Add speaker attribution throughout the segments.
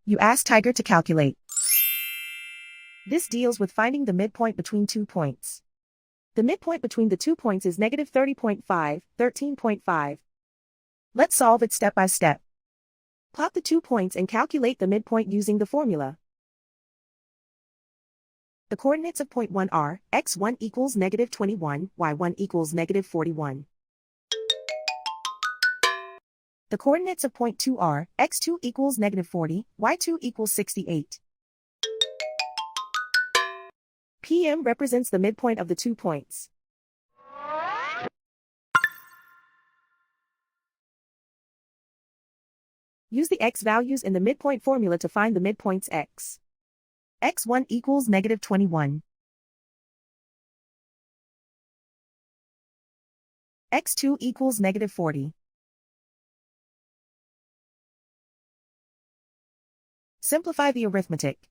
Speaker 1: You ask Tiger to calculate. This deals with finding the midpoint between 2 points. The midpoint between the 2 points is negative 30.5, 13.5. Let's solve it step by step. Plot the 2 points and calculate the midpoint using the formula. The coordinates of point 1 are, x1 equals negative 21, y1 equals negative 41. The coordinates of point 2 are, x2 equals negative 40, y2 equals 68. PM represents the midpoint of the 2 points. Use the x values in the midpoint formula to find the midpoints x. x1 equals negative 21. x2 equals negative 40. Simplify the arithmetic.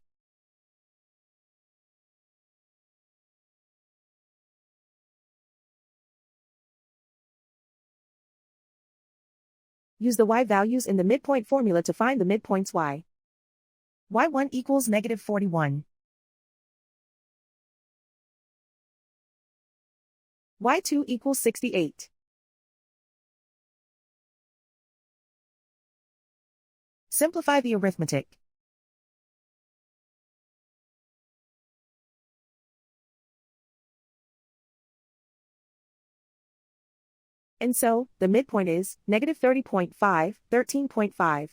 Speaker 1: Use the y values in the midpoint formula to find the midpoints y. y1 equals negative 41. y2 equals 68. Simplify the arithmetic. And so, the midpoint is negative 30.5, 13.5.